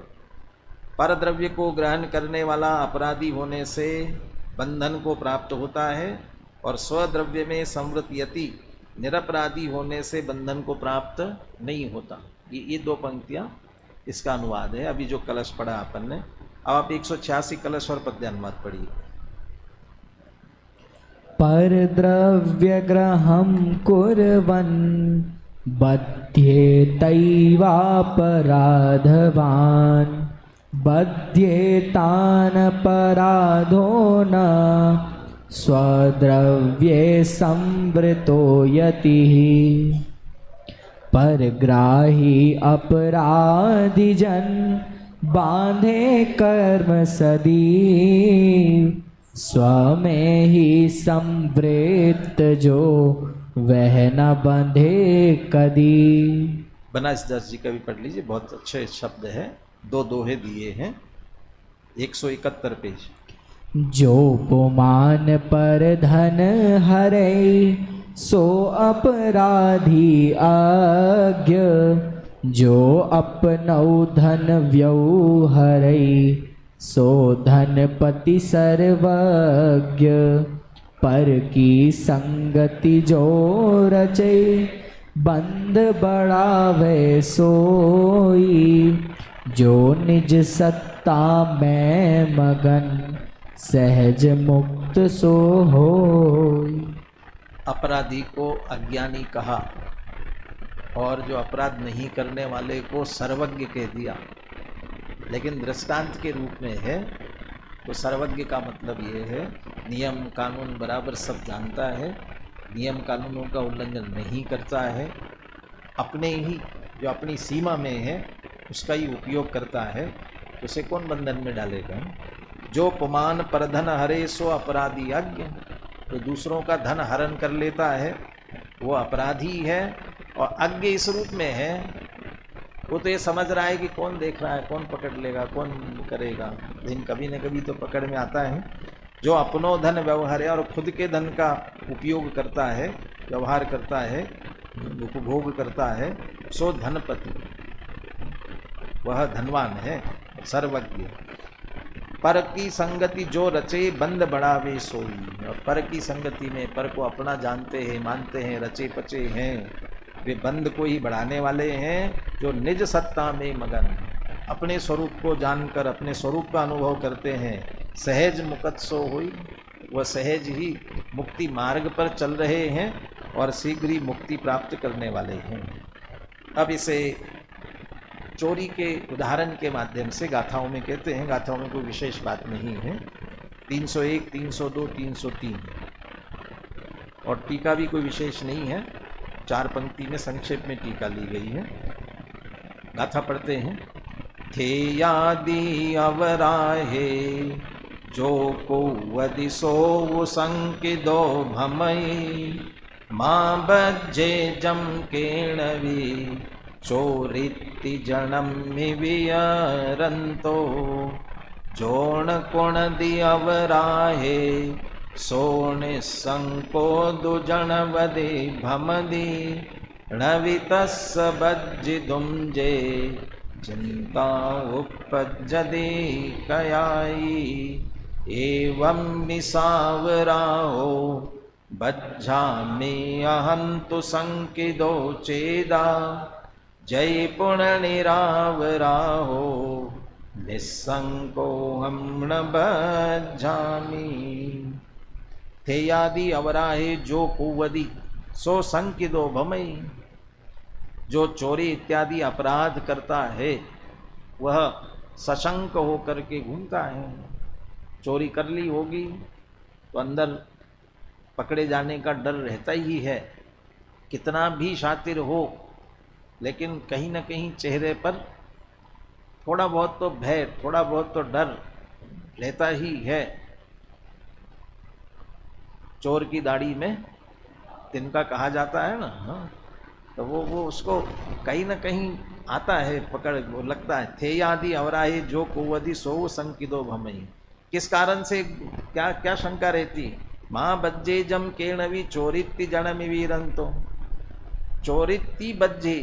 पर द्रव्य को ग्रहण करने वाला अपराधी होने से बंधन को प्राप्त होता है और स्वद्रव्य में संवृत यति निरपराधी होने से बंधन को प्राप्त नहीं होता। ये दो पंक्तियां इसका अनुवाद है। अभी जो कलश पढ़ा अपन ने, अब आप 186 कलश और पद्यानुवाद पढ़िए। पर द्रव्य ग्रहं कुर्वन् बध्येतैवापराधवान् बध्येतानपराधो न स्वद्रव्ये संवृतो यतिः। परग्राही अपराधी जन बांधे कर्म सदीव स्वमें ही संवृत जो वह न बंधे कदी। बनारस जी का भी पढ़ लीजिए, बहुत अच्छे शब्द है, 2 दोहे दिए हैं। 171 पेज। जो पुमान पर धन हरे सो अपराधी आज्ञ, जो अपनौ धन व्यौ हरै सो धनपति सर्वज्ञ। पर की संगति जो रचे बंद बढ़ावे सोई, जो निज सत्ता में मगन सहज मुक्त सो होई। अपराधी को अज्ञानी कहा और जो अपराध नहीं करने वाले को सर्वज्ञ कह दिया, लेकिन दृष्टांत के रूप में है। तो सर्वज्ञ का मतलब ये है नियम कानून बराबर सब जानता है, नियम कानूनों का उल्लंघन नहीं करता है, अपने ही जो अपनी सीमा में है उसका ही उपयोग करता है, तो उसे कौन बंधन में डालेगा। जो पुमान पर धन हरे सो अपराधी अज्ञ, तो दूसरों का धन हरण कर लेता है वो अपराधी है। और अज्ञ इस रूप में है, वो तो ये समझ रहा है कि कौन देख रहा है, कौन पकड़ लेगा, कौन करेगा, लेकिन कभी न कभी तो पकड़ में आता है। जो अपनो धन व्यवहार है और खुद के धन का उपयोग करता है, व्यवहार करता है, उपभोग करता है, सो धनपति, वह धनवान है, सर्वज्ञ। पर की संगति जो रचे बंद बढ़ावे सोई। और पर की संगति में पर को अपना जानते हैं, मानते हैं, रचे पचे हैं, वे बंद को ही बढ़ाने वाले हैं। जो निज सत्ता में मगन, अपने स्वरूप को जानकर अपने स्वरूप का अनुभव करते हैं, सहज मुक्त सो हुई, वह सहज ही मुक्ति मार्ग पर चल रहे हैं और शीघ्र ही मुक्ति प्राप्त करने वाले हैं। अब इसे चोरी के उदाहरण के माध्यम से गाथाओं में कहते हैं, गाथाओं में कोई विशेष बात नहीं है। 301, 302, 303 और टीका भी कोई विशेष नहीं है, 4 पंक्ति में संक्षेप में टीका ली गई है। गाथा पढ़ते हैं। थे यादि अवराहे जो को वदि सो संकिदो भमई, माँ बज्जे जम केणवी चोरिति जणम वियरंतो। जोण कुण दि अवराहे सोण संको दुजन वदे भमदी, णवितस्स बज्जि दुमजे चिंता उपजदे कयाई। एवं विसावराहो बज्झामि अहं तु संकिदो चेदा, जय पुण्यनिरावराहो निस्संको हम न बज्झामि। थे यादि अवराहे जो कुवदी सो संकिदो भमई। जो चोरी इत्यादि अपराध करता है वह सशंक होकर के घूमता है। चोरी कर ली होगी तो अंदर पकड़े जाने का डर रहता ही है। कितना भी शातिर हो, लेकिन कहीं ना कहीं चेहरे पर थोड़ा बहुत तो भय, थोड़ा बहुत तो डर रहता ही है। चोर की दाढ़ी में तिनका कहा जाता है ना, हाँ? तो वो उसको कहीं ना कहीं आता है पकड़, वो लगता है। थे यादि अवराहे जो कुवदी सो संकिदो भमई। किस कारण से, क्या क्या शंका रहती? माँ बज्जे जम केणवी चोरित्ति जनमि वीरंतो। चोरित्ति बज्जे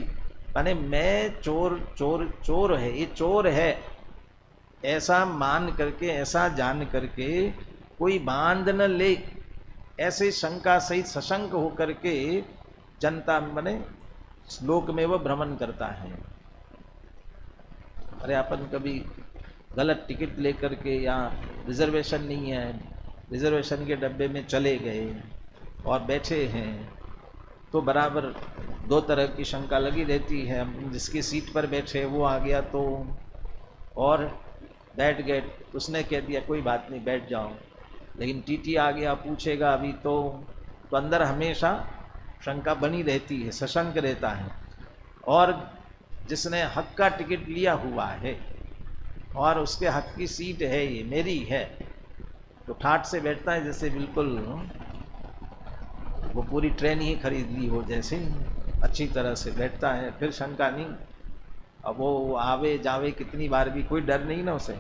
माने मैं चोर, चोर चोर है, ये चोर है ऐसा मान करके, ऐसा जान करके कोई बांध न ले, ऐसे शंका सहित सशंक होकर के जनता माने श्लोक में वह भ्रमण करता है। अरे अपन कभी गलत टिकट लेकर के, या रिजर्वेशन नहीं है, रिजर्वेशन के डब्बे में चले गए और बैठे हैं, तो बराबर दो तरह की शंका लगी रहती है। हम जिसकी सीट पर बैठे वो आ गया तो, और बैठ गए, उसने कह दिया कोई बात नहीं बैठ जाओ, लेकिन टीटी आ गया पूछेगा अभी तो अंदर हमेशा शंका बनी रहती है, सशंक रहता है। और जिसने हक का टिकट लिया हुआ है और उसके हक की सीट है, ये मेरी है, तो ठाठ से बैठता है जैसे बिल्कुल वो पूरी ट्रेन ही खरीद ली हो, जैसे अच्छी तरह से बैठता है, फिर शंका नहीं। अब वो आवे जावे कितनी बार भी कोई डर नहीं ना उसे।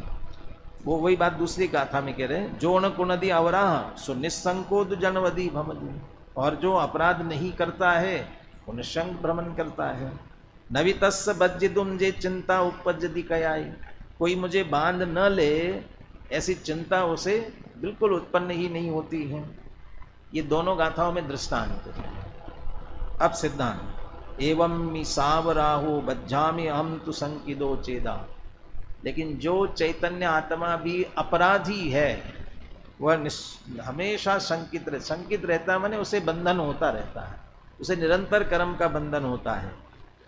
वो वही बात दूसरी गाथा में कह रहे हैं, जो न कुनदी अवराह सो निसंकोद जनवदी भमदी। और जो अपराध नहीं करता है वो निशंक भ्रमण करता है। नवी तस् बज्जिदुंजे चिंता उपजदी कयाई। कोई मुझे बांध न ले, ऐसी चिंता उसे बिल्कुल उत्पन्न ही नहीं होती है। ये दोनों गाथाओं में दृष्टांत है। अब सिद्धांत, एवं मी सावराहो बज्झामि अहम तु संकिदो चेदा। लेकिन जो चैतन्य आत्मा भी अपराधी है वह हमेशा शंकित रहता है, माने उसे बंधन होता रहता है, उसे निरंतर कर्म का बंधन होता है।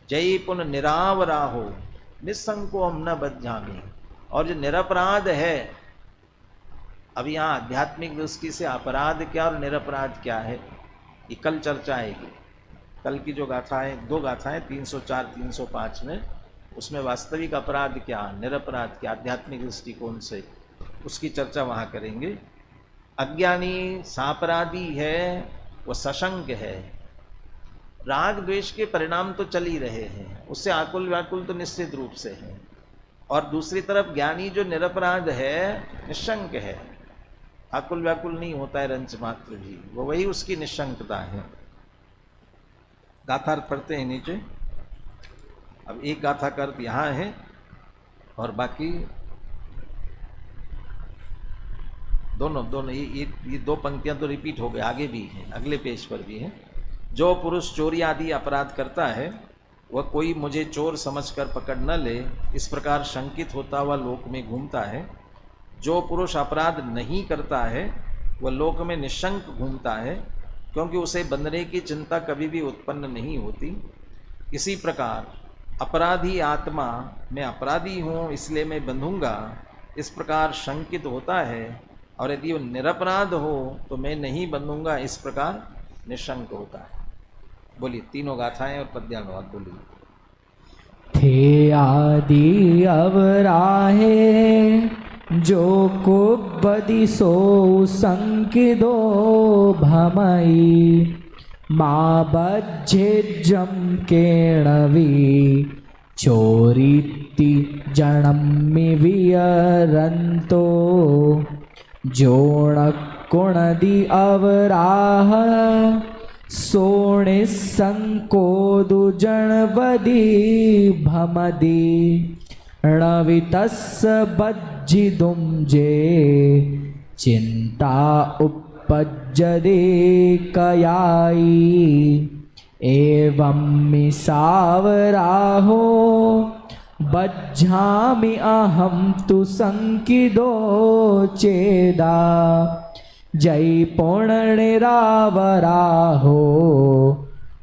जय पुन निरावराहो निसंको हम न बज्झामि। और जो निरपराध है, अब यहाँ आध्यात्मिक दृष्टि से अपराध क्या और निरपराध क्या है, ये कल चर्चा आएगी। कल की जो गाथाएं, दो गाथाएं 304 305 में, उसमें वास्तविक अपराध क्या, निरपराध क्या, आध्यात्मिक दृष्टिकोण से, उसकी चर्चा वहाँ करेंगे। अज्ञानी सापराधी है, वो सशंक है, राग द्वेष के परिणाम तो चल ही रहे हैं, उससे आकुल व्याकुल तो निश्चित रूप से है। और दूसरी तरफ ज्ञानी जो निरपराध है, निशंक है, आकुल व्याकुल नहीं होता है रंच मात्र भी, वो वही उसकी निशंकता है। गाथार्थ पढ़ते हैं नीचे। अब एक गाथा का अर्थ यहाँ है और बाकी दोनों ये दो पंक्तियां तो रिपीट हो गए, आगे भी हैं, अगले पेज पर भी हैं। जो पुरुष चोरी आदि अपराध करता है वह कोई मुझे चोर समझकर पकड़ न ले, इस प्रकार शंकित होता हुआ लोक में घूमता है। जो पुरुष अपराध नहीं करता है वह लोक में निशंक घूमता है, क्योंकि उसे बंधने की चिंता कभी भी उत्पन्न नहीं होती। इसी प्रकार अपराधी आत्मा, मैं अपराधी हूँ इसलिए मैं बंधूंगा, इस प्रकार शंकित होता है। और यदि वो निरपराध हो तो मैं नहीं बंधूंगा, इस प्रकार निशंक होता है। बोलिए तीनों गाथाएं और पद्यानुवाद बोलिए। थे आदि अवराहे जो कुबदी सो संकिदो भमई। माँ बज्झे जम केणवी चोरिति जनमि वियरंतो। जोण कुणदी अवराह सोणे संकोदु जनवदी भमदी। णवितस् बज्झिदुं जे चिंता उपज्जदे कयाई। एवं मि सावराहो बज्झामि अहं तु संकिदो चेदा। जय पुण्यरावराहो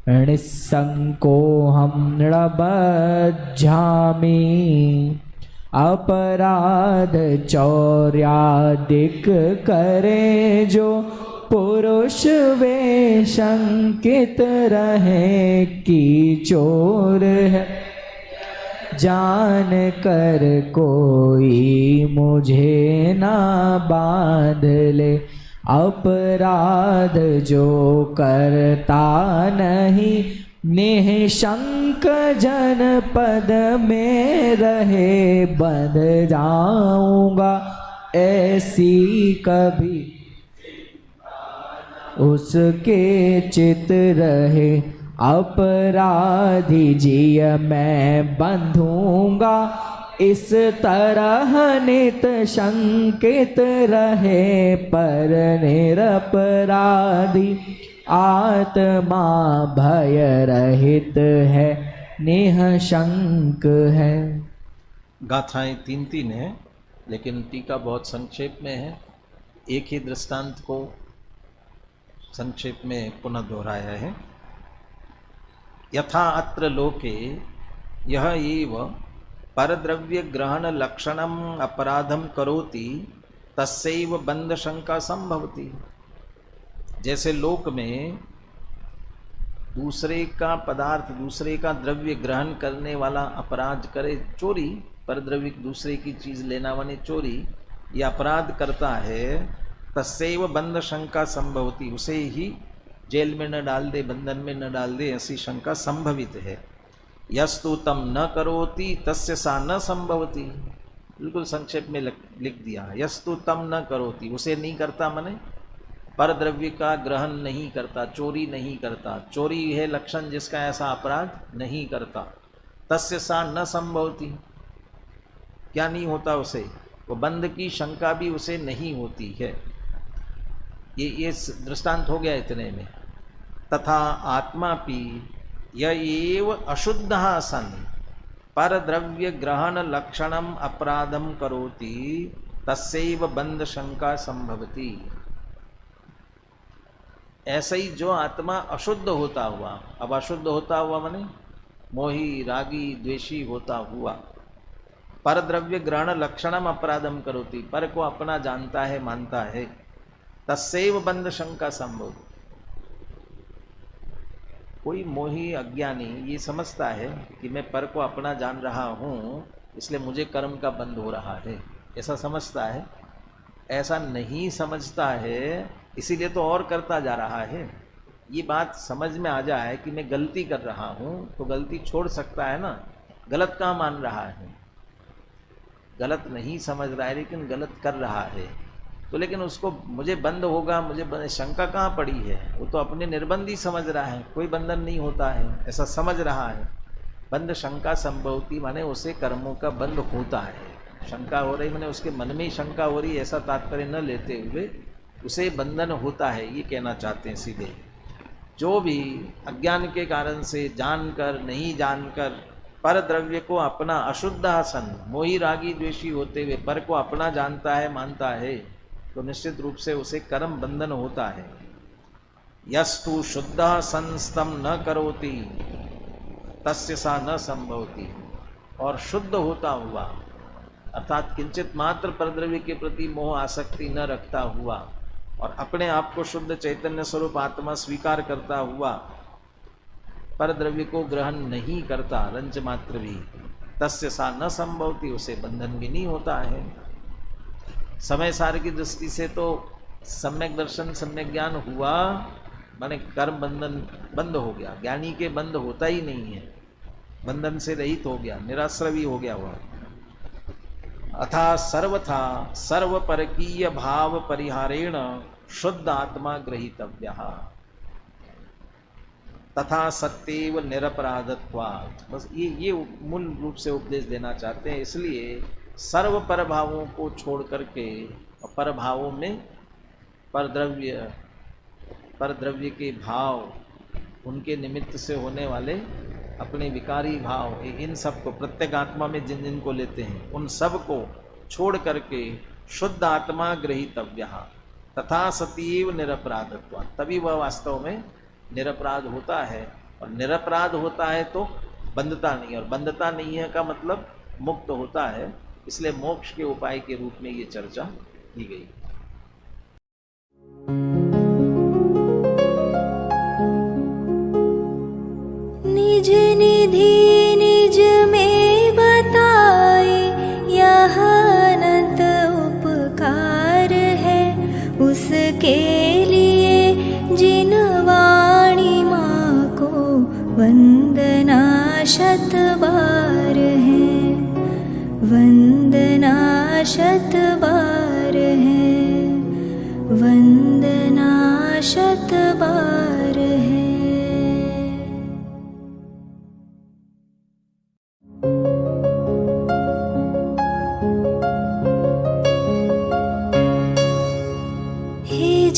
निस्संको हम न बज्झामि। अपराध चौर्यादिक करे जो पुरुष वे शंकित रहे कि चोर है, जान कर कोई मुझे ना बांध ले। अपराध जो करता नहीं, निःशंक जनपद में रहे। बंध जाऊंगा ऐसी कभी उसके चित रहे। अपराधी जिय मैं बंधूंगा, इस तरह नित शंकित रहे। पर निरपराधी आत्मा भय रहित है, निःशंक है। गाथाएं 3-3 हैं, लेकिन टीका बहुत संक्षेप में है। एक ही दृष्टांत को संक्षेप में पुनः दोहराया है। यथा अत्र लोके यह एव परद्रव्य ग्रहण लक्षणम अपराधम करोति तस्यैव बंध शंका संभवति। जैसे लोक में दूसरे का पदार्थ, दूसरे का द्रव्य ग्रहण करने वाला अपराध करे, चोरी, परद्रव्य दूसरे की चीज लेना माने चोरी, यह अपराध करता है, तस्यैव बंध शंका संभवती, उसे ही जेल में न डाल दे, बंधन में न डाल दे, ऐसी शंका संभवित है। यस्तु तम न करोति तस्य सा न संभवती, बिल्कुल संक्षेप में लिख दिया। यस्तु तम न करोति, उसे नहीं करता माने पर द्रव्य का ग्रहण नहीं करता, चोरी नहीं करता, चोरी है लक्षण जिसका ऐसा अपराध नहीं करता। तस्य सा न संभवती, क्या नहीं होता उसे, वो बंध की शंका भी उसे नहीं होती है। ये दृष्टांत हो गया इतने में। तथा आत्मा पी यएव अशुद्ध सन पर द्रव्य ग्रहण लक्षणम अपराधम करोति तस्यैव बंध शंका संभवती। ऐसे ही जो आत्मा अशुद्ध होता हुआ, अब अशुद्ध होता हुआ माने मोही रागी द्वेषी होता हुआ, पर द्रव्य ग्रहण लक्षणम अपराधम करोति, पर को अपना जानता है, मानता है, तस्यैव बंध शंका संभव। कोई मोही अज्ञानी ये समझता है कि मैं पर को अपना जान रहा हूँ, इसलिए मुझे कर्म का बंध हो रहा है, ऐसा समझता है। ऐसा नहीं समझता है, इसीलिए तो और करता जा रहा है। ये बात समझ में आ जाए कि मैं गलती कर रहा हूँ तो गलती छोड़ सकता है ना। गलत कहाँ मान रहा है, गलत नहीं समझ रहा है लेकिन गलत कर रहा है, तो लेकिन उसको मुझे बंद होगा, मुझे शंका कहाँ पड़ी है, वो तो अपने निर्बंध ही समझ रहा है, कोई बंधन नहीं होता है, ऐसा समझ रहा है। बंध शंका संभवती माने उसे कर्मों का बंध होता है। शंका हो रही माने उसके मन में ही शंका हो रही, ऐसा तात्पर्य न लेते हुए उसे बंधन होता है, ये कहना चाहते हैं सीधे। जो भी अज्ञान के कारण से जानकर नहीं जानकर पर द्रव्य को अपना अशुद्ध सन मोही रागी द्वेषी होते हुए पर को अपना जानता है, मानता है, तो निश्चित रूप से उसे कर्म बंधन होता है। यस्तु शुद्ध संस्तम न करोति तस्य सा न संभवती, और शुद्ध होता हुआ अर्थात किंचित मात्र परद्रव्य के प्रति मोह आसक्ति न रखता हुआ और अपने आप को शुद्ध चैतन्य स्वरूप आत्मा स्वीकार करता हुआ परद्रव्य को ग्रहण नहीं करता रंच मात्र भी, तस्य सा न संभवती, उसे बंधन भी नहीं होता है। समय सार की दृष्टि से तो सम्यक दर्शन सम्यक ज्ञान हुआ माने कर्म बंधन बंद हो गया, ज्ञानी के बंद होता ही नहीं है, बंधन से रहित हो गया, निराश्रवी हो गया हुआ। अथा सर्वथा सर्वपरकीय भाव परिहारेण शुद्ध आत्मा ग्रहीतव्यः तथा सत्येव निरपराधत्वात्। बस ये मूल रूप से उपदेश देना चाहते हैं। इसलिए सर्व पर भावों को छोड़ करके पर भावों में परद्रव्य के भाव, उनके निमित्त से होने वाले अपने विकारी भाव, इन सब को प्रत्येक आत्मा में जिन जिन को लेते हैं उन सब को छोड़ करके शुद्ध आत्मा ग्रहीतव्यः तथा सतीव निरपराधत्व, तभी वह वास्तव में निरपराध होता है। और निरपराध होता है तो बंधता नहीं, और बंधता नहीं है का मतलब मुक्त होता है। इसलिए मोक्ष के उपाय के रूप में ये चर्चा की गई। जिन वाणी माँ को वंदना शत बार है, वंदना शत बार है, वंदना शत बार है।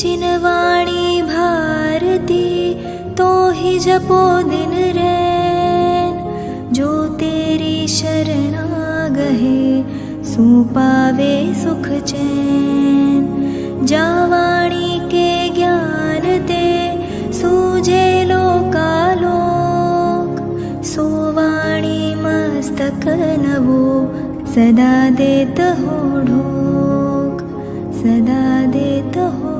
जिन वाणी भारती तो ही जपो दिन रैन, जो तेरी शरणा गहे सो पावे सुख चैन। जा वाणी के ज्ञान ते सूझे लोकालोक, सो वाणी मस्तक नवो सदा देत हो ढोक, सदा देत हो